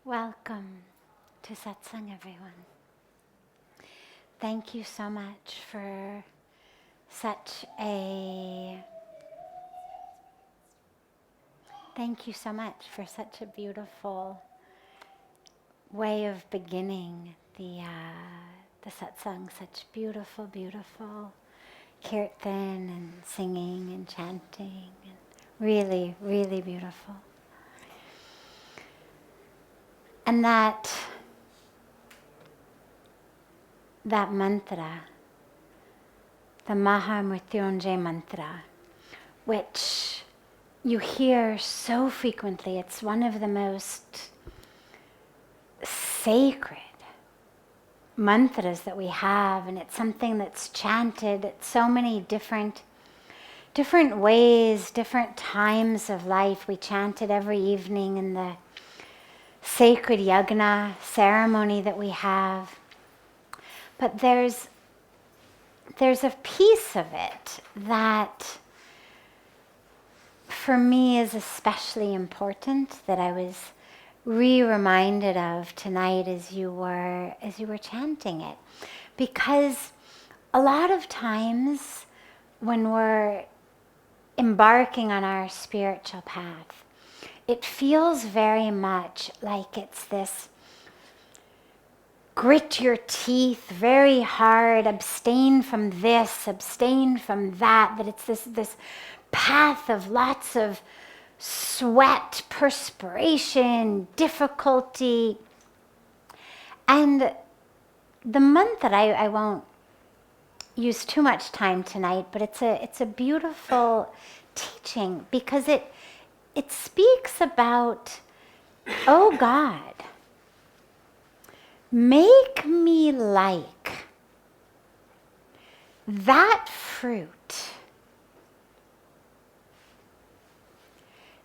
Welcome to Satsang, everyone. Thank you so much for such a beautiful way of beginning the satsang. Such beautiful kirtan and singing and chanting, and really, really beautiful. And that mantra, the Maha Mrityunjay mantra, which you hear so frequently. It's one of the most sacred mantras that we have, and it's something that's chanted at so many different ways, different times of life. We chant it every evening in the sacred yagna ceremony that we have. But there's a piece of it that for me is especially important, that I was reminded of tonight as you were chanting it. Because a lot of times when we're embarking on our spiritual path, it feels very much like it's this grit your teeth very hard, abstain from this, abstain from that it's this path of lots of sweat, perspiration, difficulty. And the mantra, I won't use too much time tonight, but it's a beautiful teaching, because it speaks about, oh God, make me like that fruit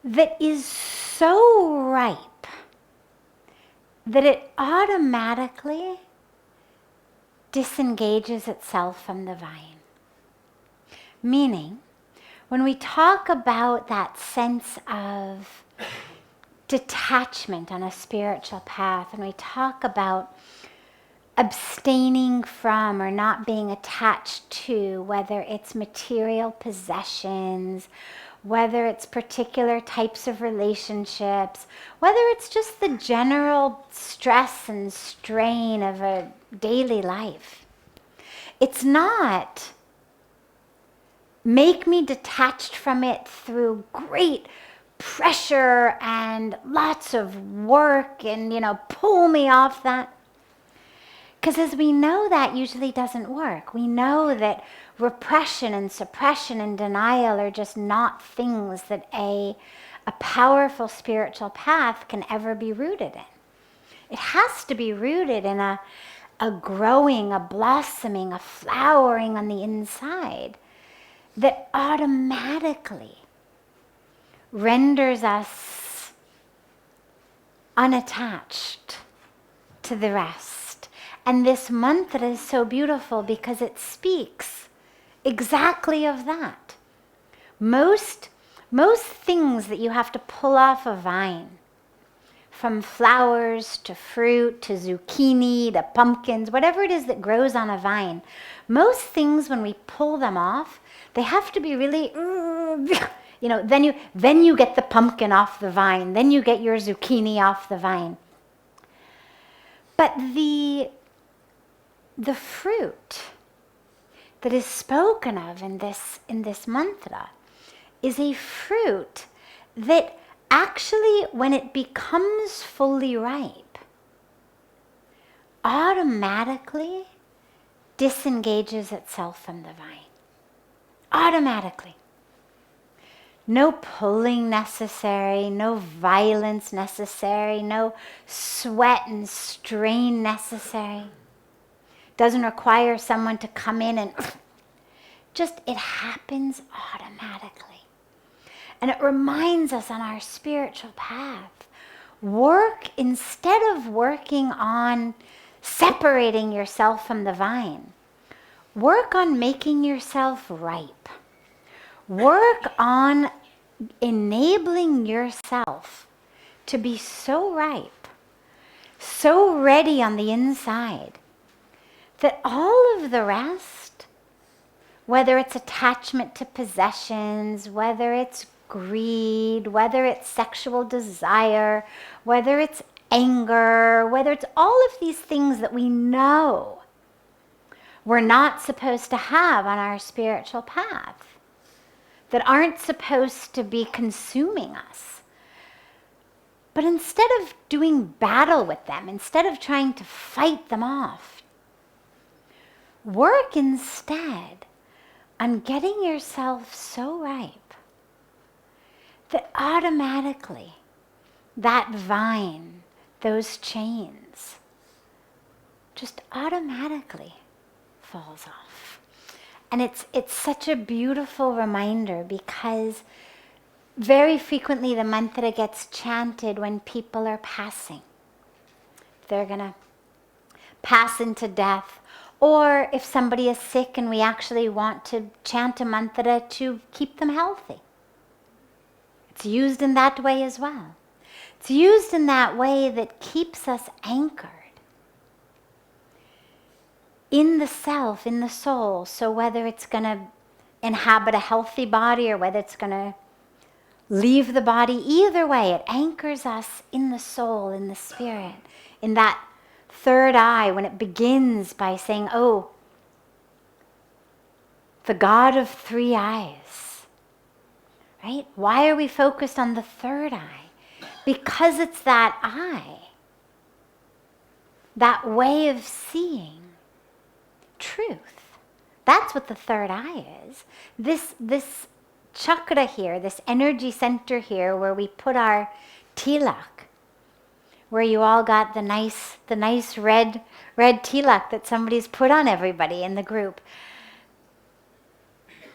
that is so ripe that it automatically disengages itself from the vine. Meaning, when we talk about that sense of detachment on a spiritual path, and we talk about abstaining from or not being attached to, whether it's material possessions, whether it's particular types of relationships, whether it's just the general stress and strain of a daily life. It's not make me detached from it through great pressure and lots of work and, pull me off that. Because as we know, that usually doesn't work. We know that repression and suppression and denial are just not things that a powerful spiritual path can ever be rooted in. It has to be rooted in a growing, a blossoming, a flowering on the inside that automatically renders us unattached to the rest. And this mantra is so beautiful because it speaks exactly of that. Most things that you have to pull off a vine, from flowers to fruit to zucchini to pumpkins, whatever it is that grows on a vine, most things when we pull them off, they have to be really, then you get the pumpkin off the vine, then you get your zucchini off the vine. But the fruit that is spoken of in this mantra is a fruit that actually, when it becomes fully ripe, automatically disengages itself from the vine. Automatically. No pulling necessary, no violence necessary, no sweat and strain necessary. Doesn't require someone to come in and just, it happens automatically. And it reminds us on our spiritual path, instead of working on separating yourself from the vine, work on making yourself ripe. Work on enabling yourself to be so ripe so ready on the inside that all of the rest, whether it's attachment to possessions, whether it's greed, whether it's sexual desire, whether it's anger, whether it's all of these things that we know we're not supposed to have on our spiritual path, that aren't supposed to be consuming us. But instead of doing battle with them, instead of trying to fight them off, work instead on getting yourself so ripe that automatically that vine, those chains, just automatically falls off. And it's such a beautiful reminder, because very frequently the mantra gets chanted when people are passing. They're going to pass into death, or if somebody is sick and we actually want to chant a mantra to keep them healthy. It's used in that way as well. It's used in that way that keeps us anchored in the self, in the soul. So whether it's going to inhabit a healthy body or whether it's going to leave the body, either way, it anchors us in the soul, in the spirit, in that third eye, when it begins by saying, oh, the God of three eyes, right? Why are we focused on the third eye? Because it's that eye, that way of seeing truth. That's what the third eye is. This chakra here, this energy center here where we put our tilak, where you all got the nice red tilak that somebody's put on everybody in the group.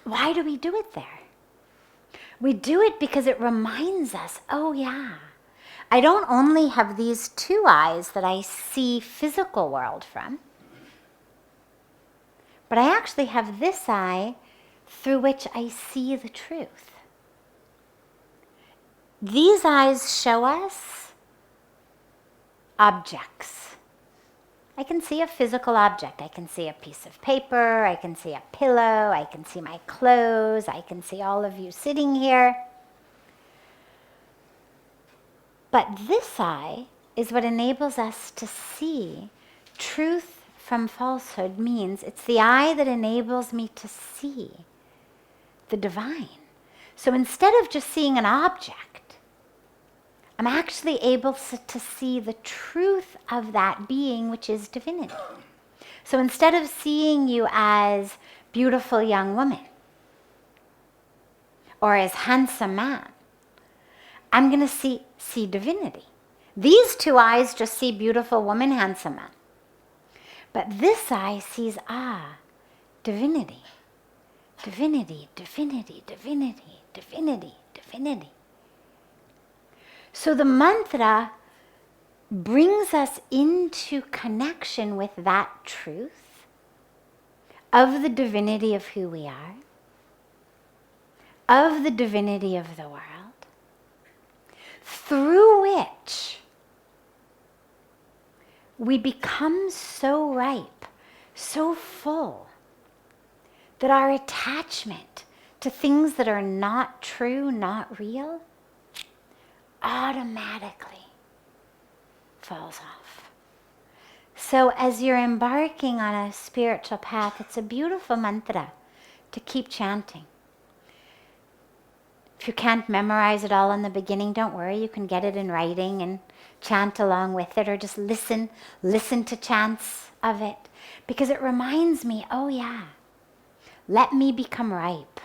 Why do we do it there? We do it because it reminds us, oh yeah, I don't only have these two eyes that I see physical world from, but I actually have this eye through which I see the truth. These eyes show us objects. I can see a physical object. I can see a piece of paper. I can see a pillow. I can see my clothes. I can see all of you sitting here. But this eye is what enables us to see truth from falsehood. Means it's the eye that enables me to see the divine. So instead of just seeing an object, I'm actually able to see the truth of that being, which is divinity. So instead of seeing you as beautiful young woman or as handsome man, I'm going to see divinity. These two eyes just see beautiful woman, handsome man. But this eye sees, divinity. Divinity, divinity, divinity, divinity, divinity. So the mantra brings us into connection with that truth of the divinity of who we are, of the divinity of the world, through which we become so ripe, so full, that our attachment to things that are not true, not real, automatically falls off. So as you're embarking on a spiritual path, it's a beautiful mantra to keep chanting. If you can't memorize it all in the beginning, don't worry, you can get it in writing and chant along with it, or just listen to chants of it, because it reminds me, oh yeah, let me become ripe.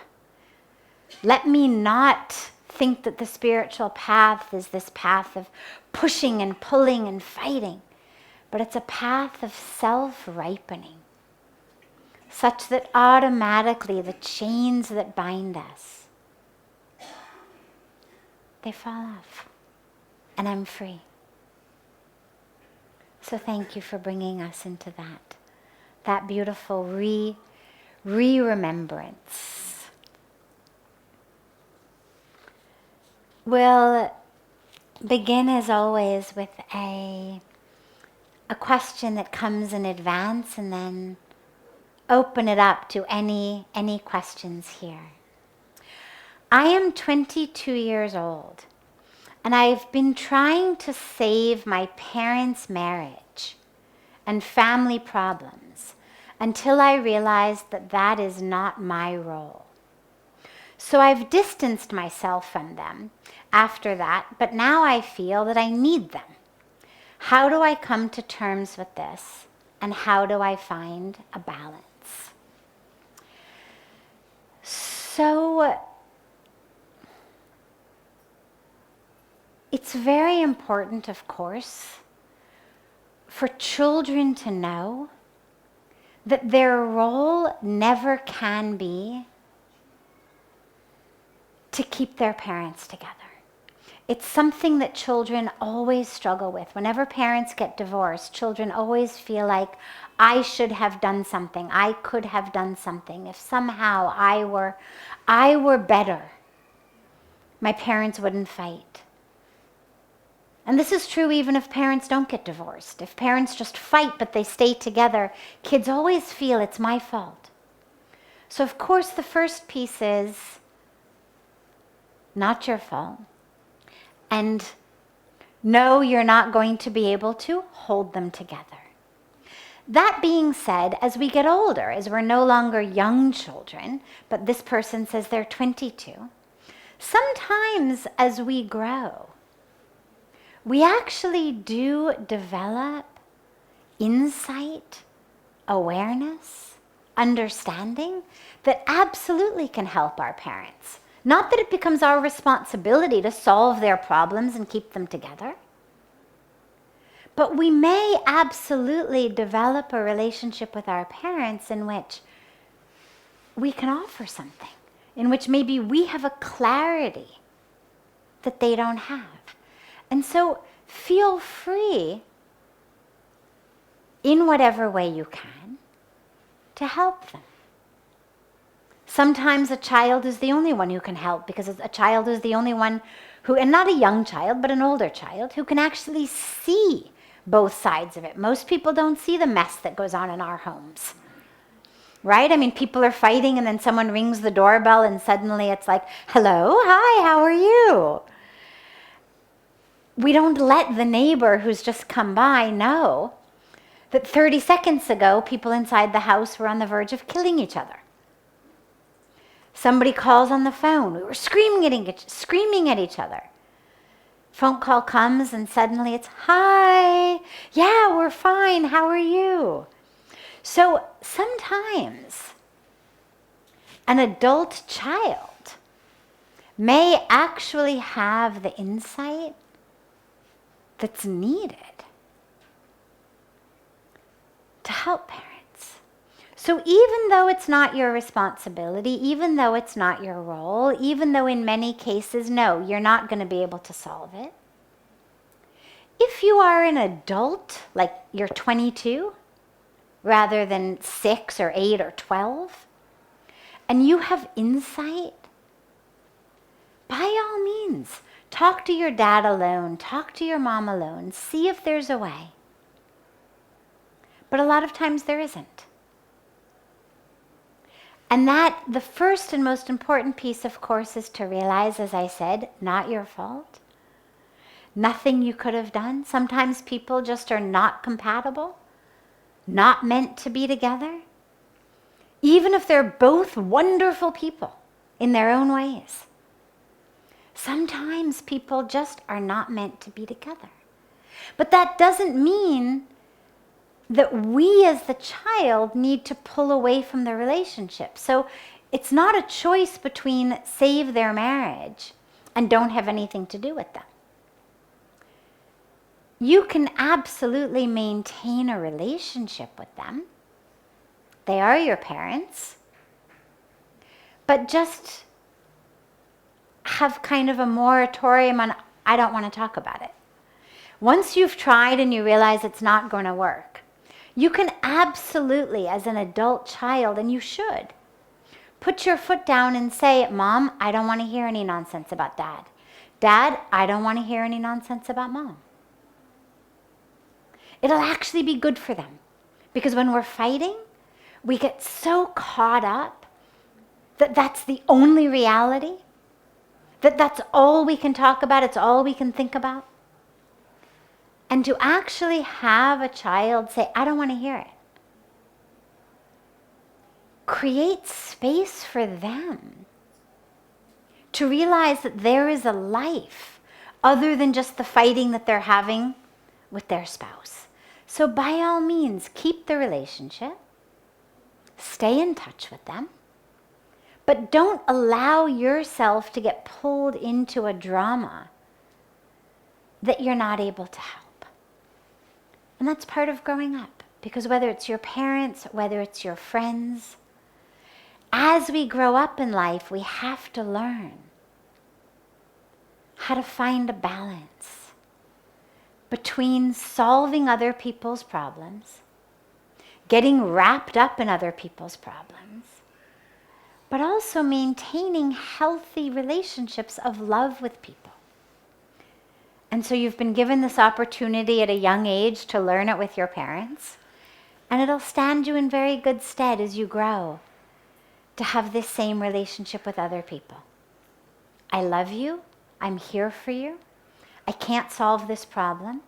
Let me not think that the spiritual path is this path of pushing and pulling and fighting, but it's a path of self-ripening, such that automatically the chains that bind us, they fall off, and I'm free. So thank you for bringing us into that beautiful re-remembrance. We'll begin as always with a a question that comes in advance and then open it up to any questions here. I am 22 years old, and I've been trying to save my parents' marriage and family problems until I realized that that is not my role. So I've distanced myself from them after that, but now I feel that I need them. How do I come to terms with this, and how do I find a balance? So it's very important, of course, for children to know that their role never can be to keep their parents together. It's something that children always struggle with. Whenever parents get divorced, children always feel like, I should have done something. I could have done something. If somehow I were better, my parents wouldn't fight. And this is true even if parents don't get divorced. If parents just fight but they stay together, kids always feel it's my fault. So of course the first piece is not your fault. And no, you're not going to be able to hold them together. That being said, as we get older, as we're no longer young children, but this person says they're 22, sometimes as we grow, we actually do develop insight, awareness, understanding that absolutely can help our parents. Not that it becomes our responsibility to solve their problems and keep them together, but we may absolutely develop a relationship with our parents in which we can offer something, in which maybe we have a clarity that they don't have. And so feel free, in whatever way you can, to help them. Sometimes a child is the only one who can help, because a child is the only one who, and not a young child, but an older child, who can actually see both sides of it. Most people don't see the mess that goes on in our homes, right? I mean, people are fighting and then someone rings the doorbell and suddenly it's like, hello, hi, how are you? We don't let the neighbor who's just come by know that 30 seconds ago, people inside the house were on the verge of killing each other. Somebody calls on the phone. We were screaming at each other. Phone call comes and suddenly it's, hi, yeah, we're fine, how are you? So sometimes an adult child may actually have the insight that's needed to help parents. So even though it's not your responsibility, even though it's not your role, even though in many cases, no, you're not going to be able to solve it, if you are an adult, like you're 22, rather than 6 or 8 or 12, and you have insight, by all means, talk to your dad alone, talk to your mom alone, see if there's a way. But a lot of times there isn't. And that, the first and most important piece, of course, is to realize, as I said, not your fault. Nothing you could have done. Sometimes people just are not compatible, not meant to be together. Even if they're both wonderful people in their own ways. Sometimes people just are not meant to be together. But that doesn't mean that we as the child need to pull away from the relationship. So it's not a choice between save their marriage and don't have anything to do with them. You can absolutely maintain a relationship with them. They are your parents. But just have kind of a moratorium on, I don't want to talk about it. Once you've tried and you realize it's not going to work, you can absolutely, as an adult child, and you should, put your foot down and say, Mom, I don't want to hear any nonsense about Dad. Dad, I don't want to hear any nonsense about Mom. It'll actually be good for them. Because when we're fighting, we get so caught up that that's the only reality, that that's all we can talk about, it's all we can think about. And to actually have a child say, I don't want to hear it, create space for them to realize that there is a life other than just the fighting that they're having with their spouse. So by all means, keep the relationship, stay in touch with them, but don't allow yourself to get pulled into a drama that you're not able to help. And that's part of growing up, because whether it's your parents, whether it's your friends, as we grow up in life, we have to learn how to find a balance between solving other people's problems, getting wrapped up in other people's problems, but also maintaining healthy relationships of love with people. And so you've been given this opportunity at a young age to learn it with your parents, and it'll stand you in very good stead as you grow to have this same relationship with other people. I love you. I'm here for you. I can't solve this problem.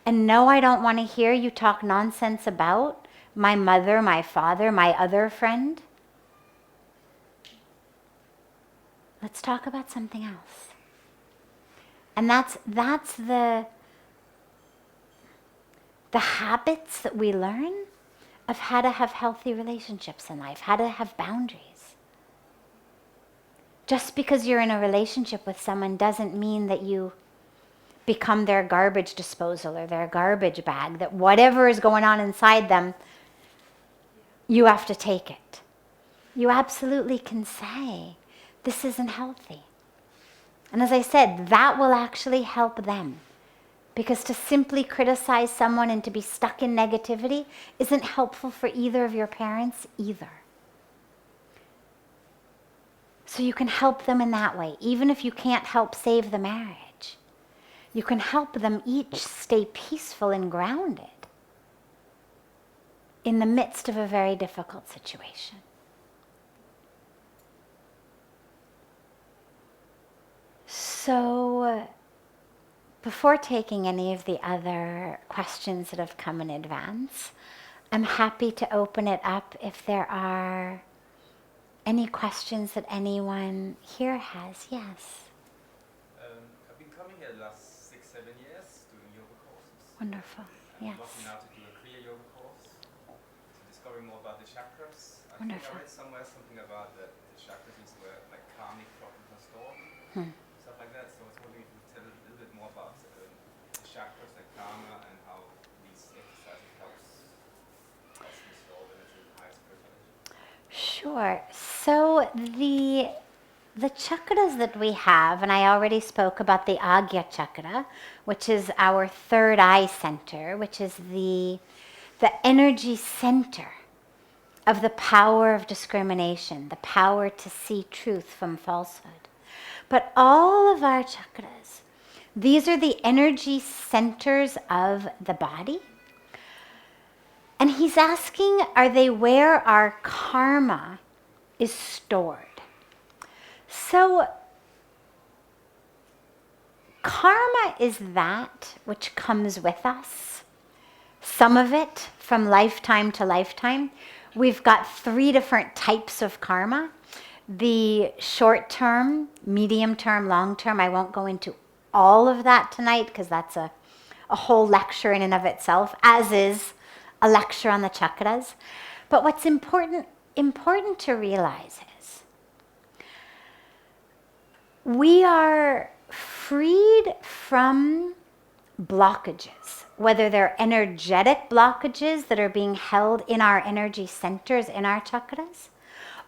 And no, I don't want to hear you talk nonsense about my mother, my father, my other friend. Let's talk about something else. And that's the habits that we learn of how to have healthy relationships in life, how to have boundaries. Just because you're in a relationship with someone doesn't mean that you become their garbage disposal or their garbage bag, that whatever is going on inside them, you have to take it. You absolutely can say, this isn't healthy. And as I said, that will actually help them. Because to simply criticize someone and to be stuck in negativity isn't helpful for either of your parents either. So you can help them in that way, even if you can't help save the marriage. You can help them each stay peaceful and grounded in the midst of a very difficult situation. So, before taking any of the other questions that have come in advance, I'm happy to open it up if there are any questions that anyone here has. Yes. I've been coming here the last 6-7 years doing yoga courses. Wonderful. I'm Yes. lucky now to do a Kriya yoga course, to discover more about the chakras. I Wonderful. think I read somewhere something about the chakras is where like karmic problems are stored, stuff like that. So I was wondering if you could tell a little bit more about the chakras and karma and how these exercises helps restore them to the higher spirituality. Sure. So the chakras that we have, and I already spoke about the Agya chakra, which is our third eye center, which is the energy center of the power of discrimination, the power to see truth from falsehood. But all of our chakras, these are the energy centers of the body. And he's asking, are they where our karma is stored? So, karma is that which comes with us. Some of it from lifetime to lifetime. We've got 3 different types of karma. The short term, medium term, long term. I won't go into all of that tonight because that's a whole lecture in and of itself, as is a lecture on the chakras. But what's important to realize is we are freed from blockages, whether they're energetic blockages that are being held in our energy centers, in our chakras,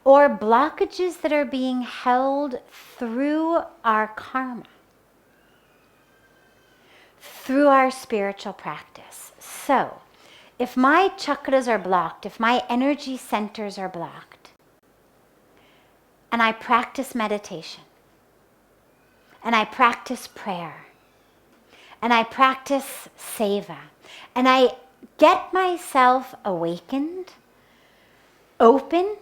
or blockages that are being held through our karma, through our spiritual practice. So, if my chakras are blocked, if my energy centers are blocked, and I practice meditation, and I practice prayer, and I practice seva, and I get myself awakened, open,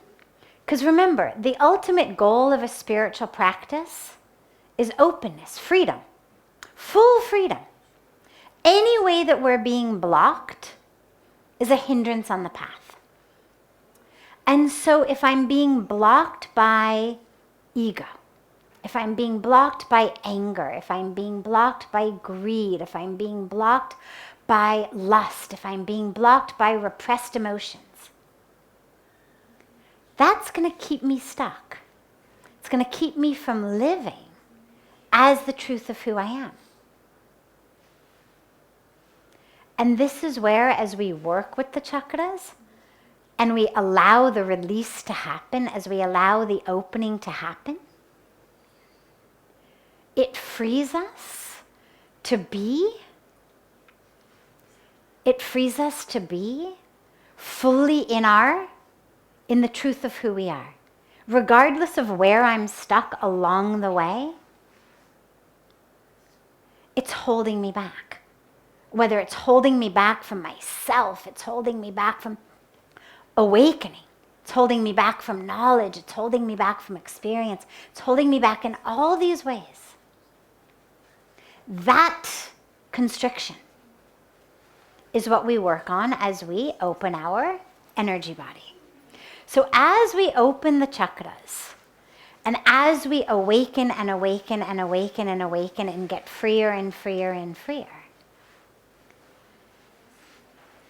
because remember, the ultimate goal of a spiritual practice is openness, freedom, full freedom. Any way that we're being blocked is a hindrance on the path. And so if I'm being blocked by ego, if I'm being blocked by anger, if I'm being blocked by greed, if I'm being blocked by lust, if I'm being blocked by repressed emotions, that's going to keep me stuck. It's going to keep me from living as the truth of who I am. And this is where, as we work with the chakras, and we allow the release to happen, as we allow the opening to happen, it frees us to be, fully in the truth of who we are. Regardless of where I'm stuck along the way, it's holding me back. Whether it's holding me back from myself, it's holding me back from awakening, it's holding me back from knowledge, it's holding me back from experience, it's holding me back in all these ways. That constriction is what we work on as we open our energy body. So as we open the chakras, and as we awaken and awaken and awaken and awaken and get freer and freer and freer,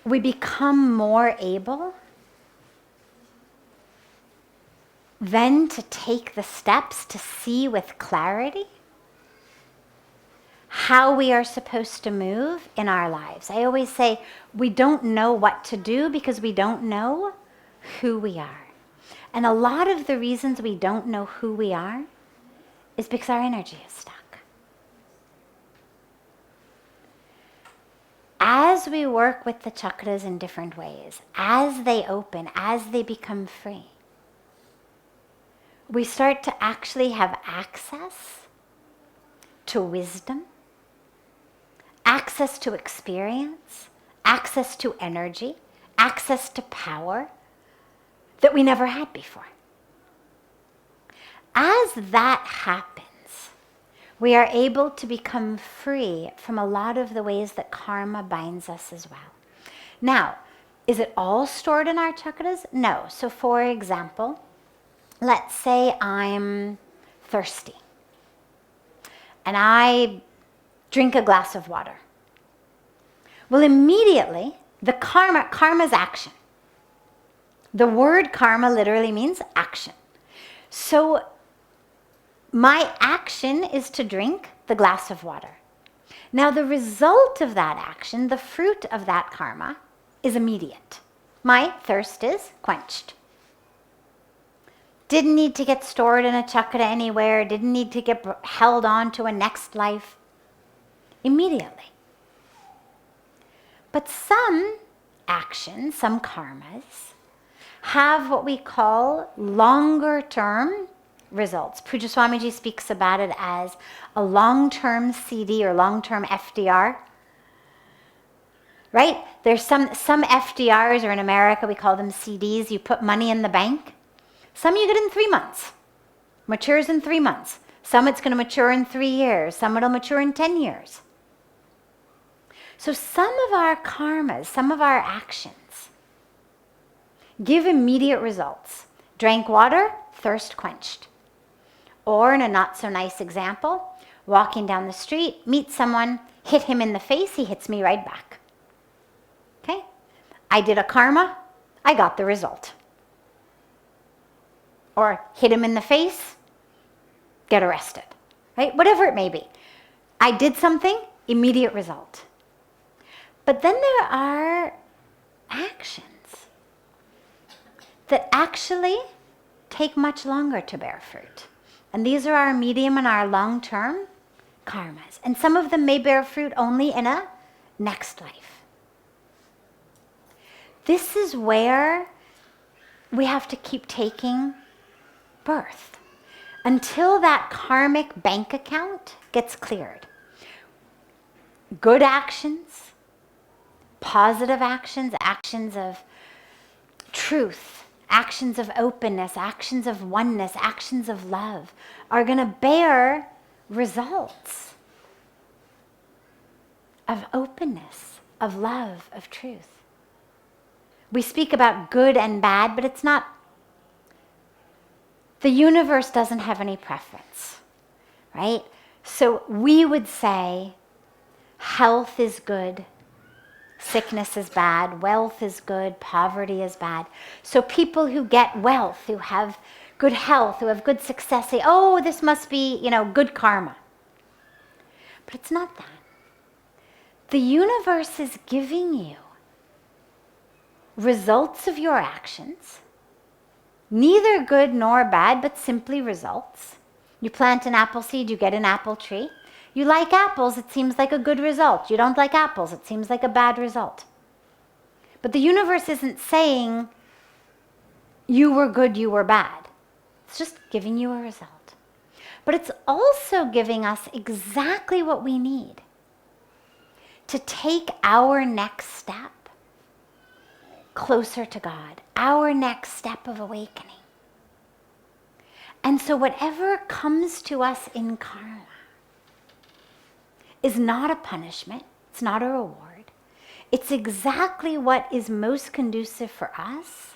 we become more able then to take the steps to see with clarity how we are supposed to move in our lives. I always say we don't know what to do because we don't know who we are. And a lot of the reasons we don't know who we are is because our energy is stuck. As we work with the chakras in different ways, as they open, as they become free, we start to actually have access to wisdom, access to experience, access to energy, access to power that we never had before. As that happens, we are able to become free from a lot of the ways that karma binds us as well. Now, is it all stored in our chakras? No. So for example, let's say I'm thirsty and I drink a glass of water. Well, immediately, the karma's action. The word karma literally means action. So my action is to drink the glass of water. Now the result of that action, the fruit of that karma, is immediate. My thirst is quenched. Didn't need to get stored in a chakra anywhere, didn't need to get held on to a next life. Immediately. But some actions, some karmas, have what we call longer term results. Puja Swamiji speaks about it as a long-term CD or long-term FDR. Right? There's some FDRs, or in America we call them CDs. You put money in the bank. Some you get in 3 months. Matures in 3 months. Some it's going to mature in 3 years. Some it'll mature in 10 years. So some of our karmas, some of our actions give immediate results. Drank water, thirst quenched. Or in a not so nice example, walking down the street, meet someone, hit him in the face, he hits me right back. Okay? I did a karma, I got the result. Or hit him in the face, get arrested. Right? Whatever it may be. I did something, immediate result. But then there are actions that actually take much longer to bear fruit. And these are our medium and our long-term karmas. And some of them may bear fruit only in a next life. This is where we have to keep taking birth until that karmic bank account gets cleared. Good actions, positive actions, actions of truth, actions of openness, actions of oneness, actions of love, are going to bear results of openness, of love, of truth. We speak about good and bad, but it's not, the universe doesn't have any preference, right? So we would say health is good, sickness is bad, wealth is good, poverty is bad. So people who get wealth, who have good health, who have good success, say, oh, this must be, good karma. But it's not that. The universe is giving you results of your actions, neither good nor bad, but simply results. You plant an apple seed, you get an apple tree. You like apples, it seems like a good result. You don't like apples, it seems like a bad result. But the universe isn't saying you were good, you were bad. It's just giving you a result. But it's also giving us exactly what we need to take our next step closer to God, our next step of awakening. And so whatever comes to us in karma is not a punishment, it's not a reward. It's exactly what is most conducive for us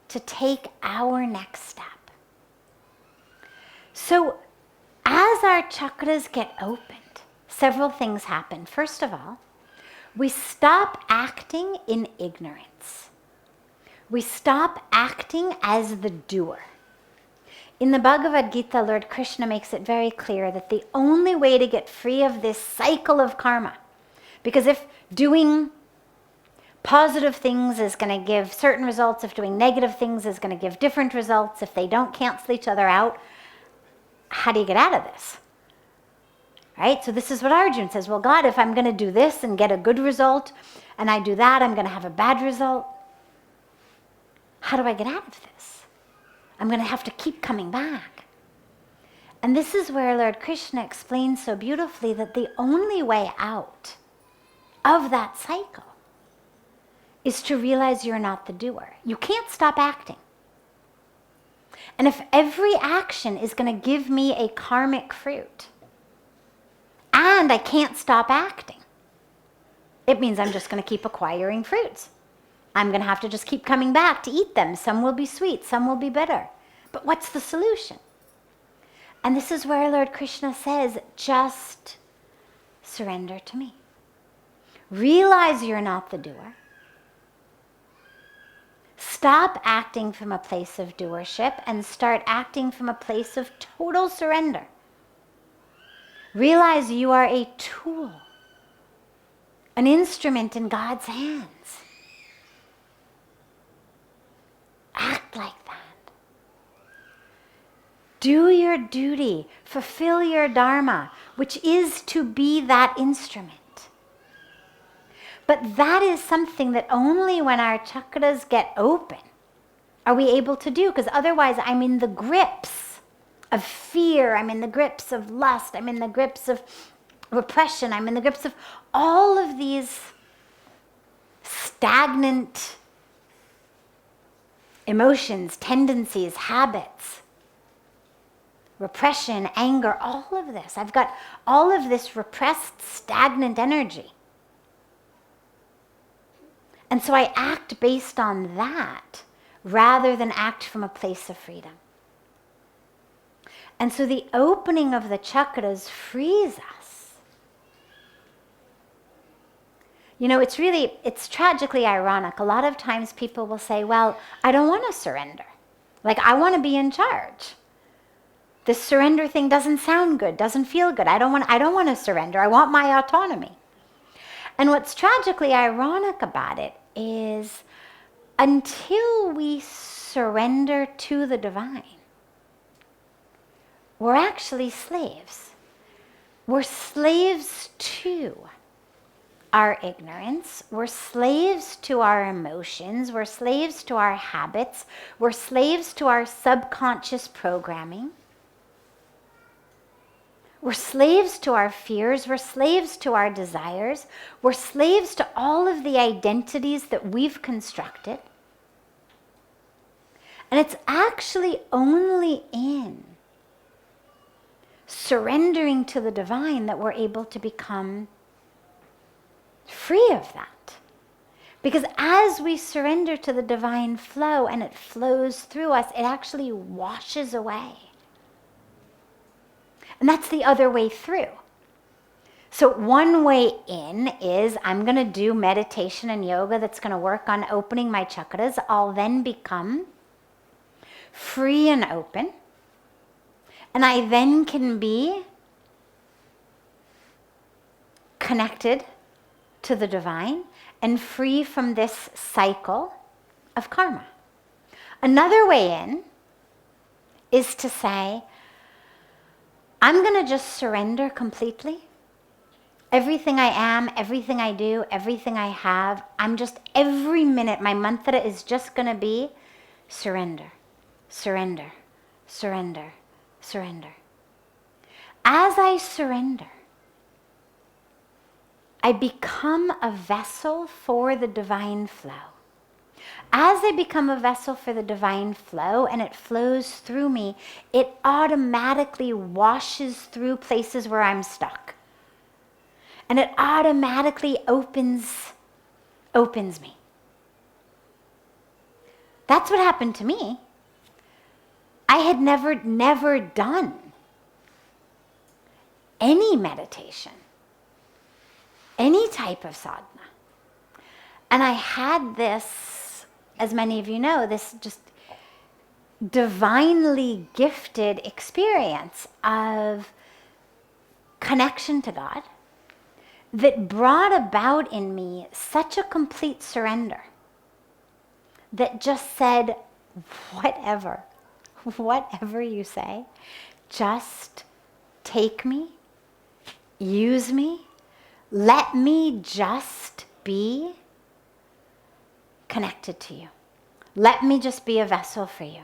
to take our next step. So as our chakras get opened, several things happen. First of all, we stop acting in ignorance. We stop acting as the doer. In the Bhagavad Gita, Lord Krishna makes it very clear that the only way to get free of this cycle of karma, because if doing positive things is going to give certain results, if doing negative things is going to give different results, if they don't cancel each other out, how do you get out of this? Right? So this is what Arjuna says, well, God, if I'm going to do this and get a good result, and I do that, I'm going to have a bad result. How do I get out of this? I'm going to have to keep coming back. And this is where Lord Krishna explains so beautifully that the only way out of that cycle is to realize you're not the doer. You can't stop acting. And if every action is going to give me a karmic fruit, and I can't stop acting, it means I'm just going to keep acquiring fruits. I'm going to have to just keep coming back to eat them. Some will be sweet, some will be bitter. But what's the solution? And this is where Lord Krishna says, just surrender to me. Realize you're not the doer. Stop acting from a place of doership and start acting from a place of total surrender. Realize you are a tool, an instrument in God's hands. Act like that. Do your duty, fulfill your dharma, which is to be that instrument. But that is something that only when our chakras get open are we able to do, because otherwise I'm in the grips of fear, I'm in the grips of lust, I'm in the grips of repression, I'm in the grips of all of these stagnant emotions, tendencies, habits, repression, anger, all of this. I've got all of this repressed, stagnant energy. And so I act based on that rather than act from a place of freedom. And so the opening of the chakras frees us. You know, it's tragically ironic. A lot of times people will say, well, I don't want to surrender. Like, I want to be in charge. This surrender thing doesn't sound good, doesn't feel good. I don't want to surrender. I want my autonomy. And what's tragically ironic about it is until we surrender to the divine, we're actually slaves. We're slaves to our ignorance. We're slaves to our emotions. We're slaves to our habits. We're slaves to our subconscious programming. We're slaves to our fears. We're slaves to our desires. We're slaves to all of the identities that we've constructed. And it's actually only in surrendering to the divine that we're able to become free of that. Because as we surrender to the divine flow and it flows through us, it actually washes away. And that's the other way through. So one way in is I'm going to do meditation and yoga that's going to work on opening my chakras. I'll then become free and open. And I then can be connected to the divine and free from this cycle of karma. Another way in is to say, I'm going to just surrender completely. Everything I am, everything I do, everything I have, every minute, my mantra is just going to be surrender, surrender, surrender, surrender. As I surrender, I become a vessel for the divine flow. As I become a vessel for the divine flow and it flows through me, it automatically washes through places where I'm stuck. And it automatically opens me. That's what happened to me. I had never done any meditation, any type of sadhana. And I had this, as many of you know, this just divinely gifted experience of connection to God that brought about in me such a complete surrender that just said, whatever you say, just take me, use me, let me just be connected to you. Let me just be a vessel for you.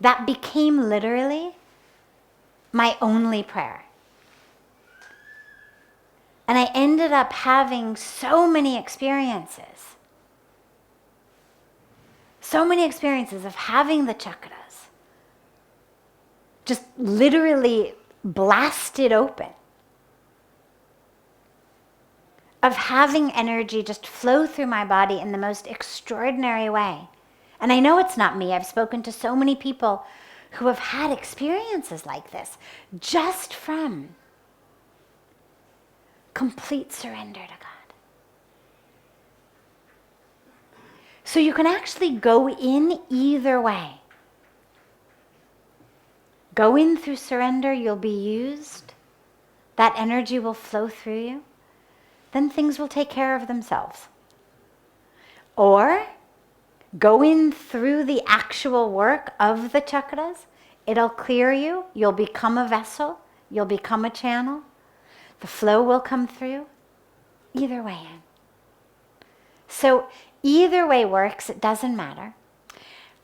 That became literally my only prayer. And I ended up having so many experiences of having the chakras just literally blasted open, of having energy just flow through my body in the most extraordinary way. And I know it's not me. I've spoken to so many people who have had experiences like this just from complete surrender to God. So you can actually go in either way. Go in through surrender, you'll be used. That energy will flow through you. Then things will take care of themselves. Or go in through the actual work of the chakras. It'll clear you. You'll become a vessel. You'll become a channel. The flow will come through. Either way in. So either way works. It doesn't matter.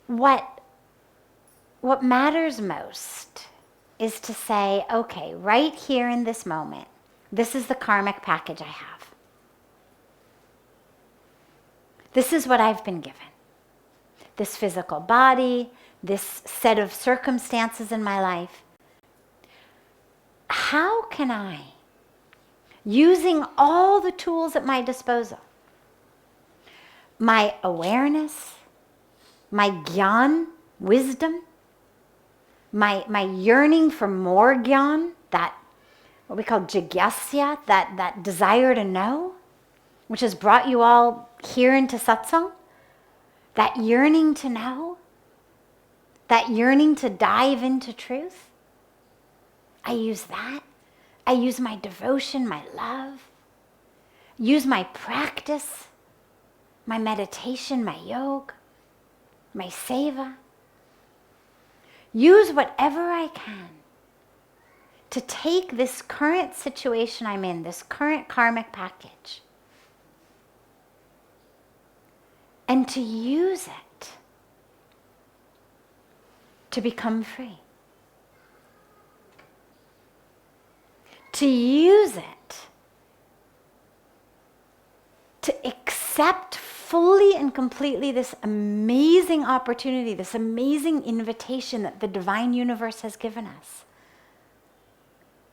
What matters most is to say, okay, right here in this moment, this is the karmic package I have. This is what I've been given. This physical body, this set of circumstances in my life. How can I, using all the tools at my disposal, my awareness, my gyan, wisdom, my yearning for more gyan, that what we call jigyasya, that desire to know, which has brought you all here into satsang, that yearning to know, that yearning to dive into truth. I use that. I use my devotion, my love, use my practice, my meditation, my yoga, my seva. Use whatever I can to take this current situation I'm in, this current karmic package, and to use it to become free. to use it to accept fully and completely this amazing opportunity, this amazing invitation that the divine universe has given us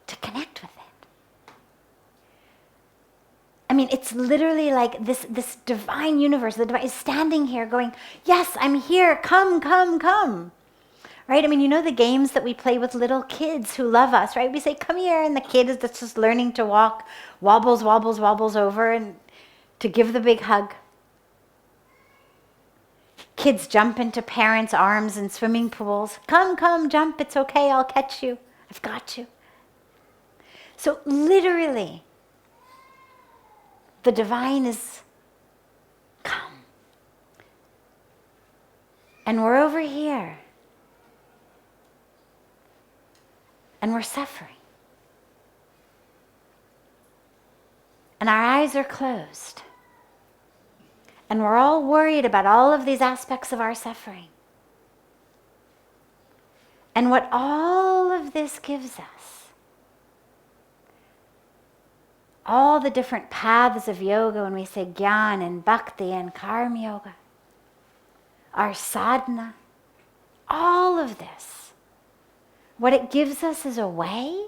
to connect with it. I mean, it's literally like this divine universe, the divine is standing here going, yes, I'm here, come, come, come. Right? I mean, you know the games that we play with little kids who love us, right? We say, come here, and the kid is that's just learning to walk, wobbles, wobbles, wobbles over, and to give the big hug. Kids jump into parents' arms in swimming pools. Come, come, jump, it's okay, I'll catch you. I've got you. So literally, the divine is come. And we're over here. And we're suffering. And our eyes are closed. And we're all worried about all of these aspects of our suffering. And what all of this gives us, all the different paths of yoga, when we say Gyan and Bhakti and Karma Yoga, our sadhana, all of this, what it gives us is a way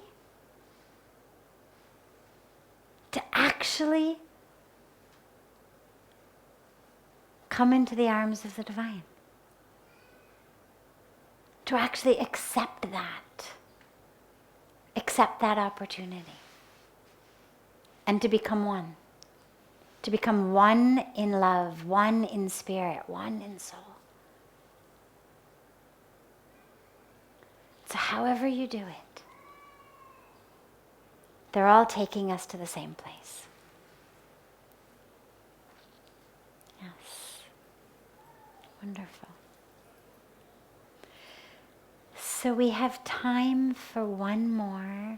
to actually come into the arms of the divine. To actually accept that opportunity. And to become one. To become one in love, one in spirit, one in soul. So however you do it, they're all taking us to the same place. Yes. Wonderful. So we have time for one more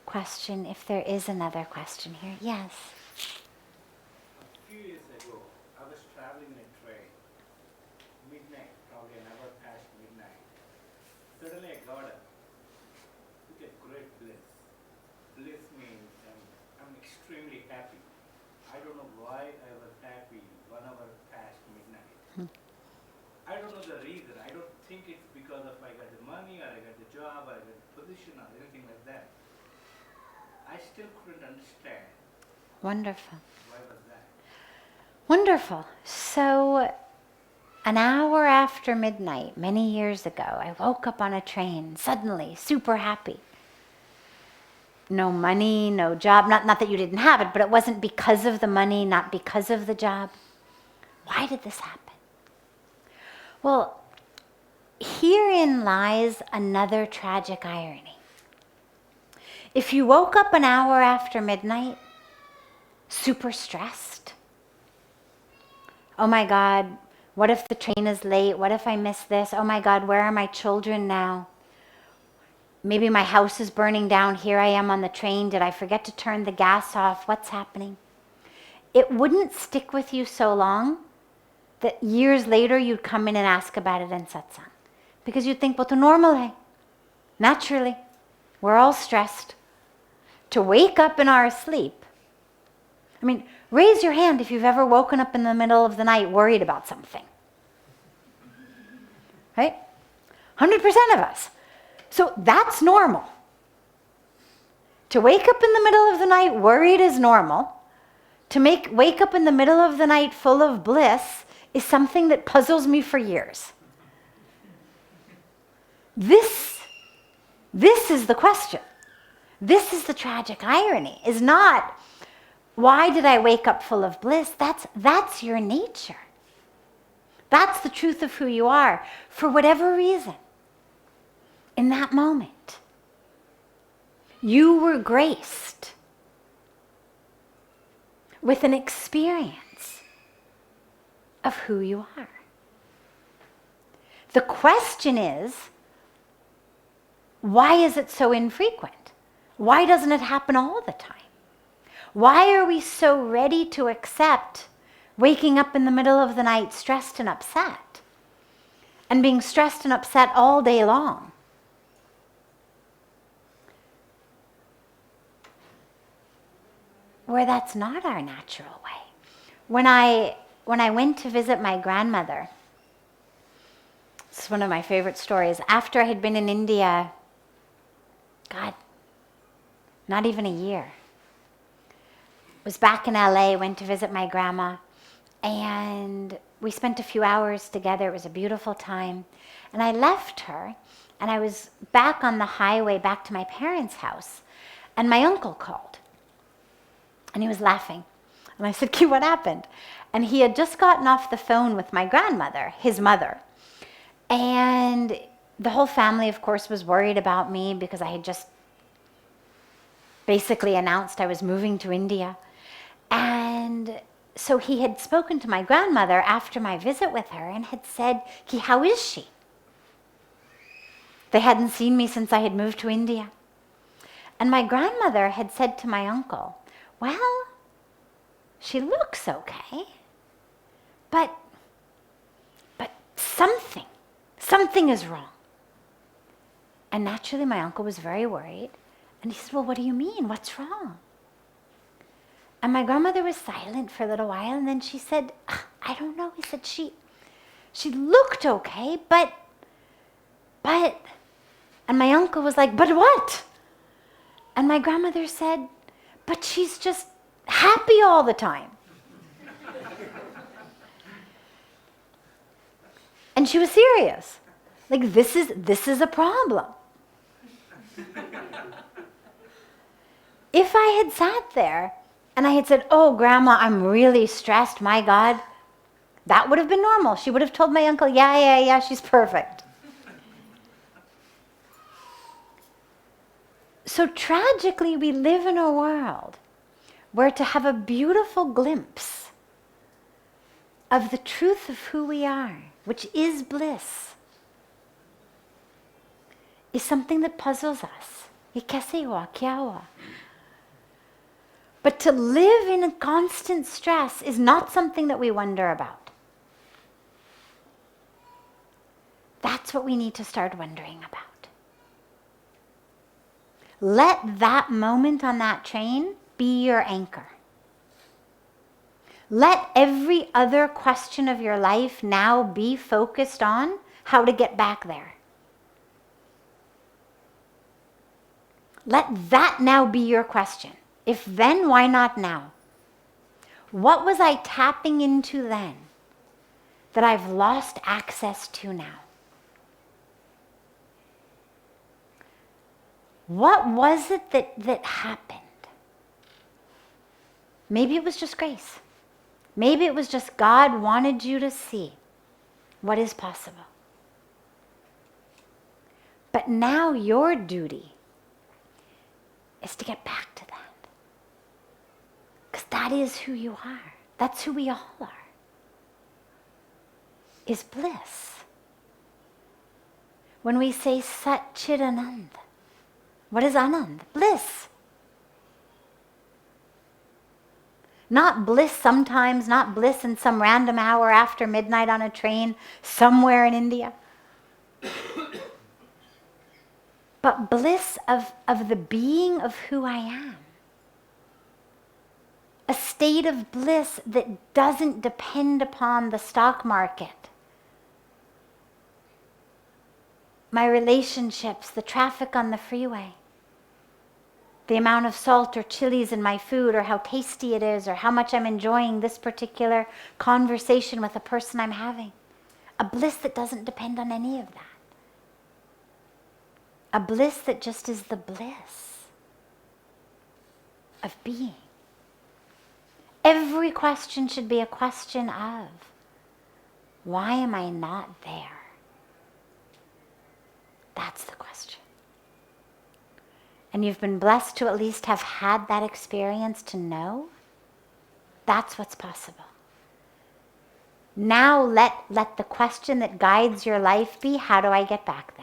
question, if there is another question here. Yes. A few years ago, I was traveling in a train, midnight, probably an hour past midnight. Suddenly I got up with a great bliss. Bliss means I'm extremely happy. I don't know why I was happy 1 hour past midnight. I don't know the reason. I don't think it's because of I got the money or I got the job or I got the position or anything like that. I still couldn't understand. Wonderful. Why was that? Wonderful. So an hour after midnight, many years ago, I woke up on a train, suddenly, super happy. No money, no job. Not that you didn't have it, but it wasn't because of the money, not because of the job. Why did this happen? Well, herein lies another tragic irony. If you woke up an hour after midnight, super stressed, oh my God, what if the train is late? What if I miss this? Oh my God, where are my children now? Maybe my house is burning down. Here I am on the train. Did I forget to turn the gas off? What's happening? It wouldn't stick with you so long that years later you'd come in and ask about it in satsang. Because you'd think, well, to normal hai. Naturally, we're all stressed. To wake up in our sleep. I mean, raise your hand if you've ever woken up in the middle of the night worried about something. Right? 100% of us. So that's normal. To wake up in the middle of the night worried is normal. To wake up in the middle of the night full of bliss is something that puzzles me for years. This is the question. This is the tragic irony, is not, why did I wake up full of bliss? That's your nature. That's the truth of who you are, for whatever reason. In that moment, you were graced with an experience of who you are. The question is, why is it so infrequent? Why doesn't it happen all the time? Why are we so ready to accept waking up in the middle of the night stressed and upset, and being stressed and upset all day long? where that's not our natural way. When I went to visit my grandmother, it's one of my favorite stories. After I had been in India, God, not even a year. Was back in LA, went to visit my grandma, and we spent a few hours together. It was a beautiful time. And I left her, and I was back on the highway back to my parents' house, and my uncle called. And he was laughing. And I said, Key, what happened? And he had just gotten off the phone with my grandmother, his mother. And the whole family, of course, was worried about me because I had just basically announced I was moving to India. And so he had spoken to my grandmother after my visit with her and had said, Key, how is she? They hadn't seen me since I had moved to India. And my grandmother had said to my uncle, well, she looks okay, but something is wrong. And naturally, my uncle was very worried. And he said, well, what do you mean? What's wrong? And my grandmother was silent for a little while, and then she said, I don't know. He said, she looked okay, but, and my uncle was like, but what? And my grandmother said, but she's just happy all the time. And she was serious. Like, this is a problem. If I had sat there and I had said, oh, Grandma, I'm really stressed, my God, that would have been normal. She would have told my uncle, yeah, she's perfect. So tragically, we live in a world where to have a beautiful glimpse of the truth of who we are, which is bliss, is something that puzzles us. Ye kaise hua, kya hua? But to live in a constant stress is not something that we wonder about. That's what we need to start wondering about. Let that moment on that train be your anchor. Let every other question of your life now be focused on how to get back there. Let that now be your question. If then, why not now? What was I tapping into then that I've lost access to now? What was it that happened? Maybe it was just grace. Maybe it was just God wanted you to see what is possible. But now your duty is to get back to that. Because that is who you are. That's who we all are. Is bliss. When we say Sat Chit Anand, what is Anand? Bliss. Not bliss sometimes, not bliss in some random hour after midnight on a train somewhere in India. But bliss of the being of who I am. A state of bliss that doesn't depend upon the stock market, my relationships, the traffic on the freeway, the amount of salt or chilies in my food, or how tasty it is, or how much I'm enjoying this particular conversation with a person I'm having. A bliss that doesn't depend on any of that. A bliss that just is the bliss of being. Every question should be a question of, why am I not there? That's the question. And you've been blessed to at least have had that experience to know that's what's possible. Now let the question that guides your life be, how do I get back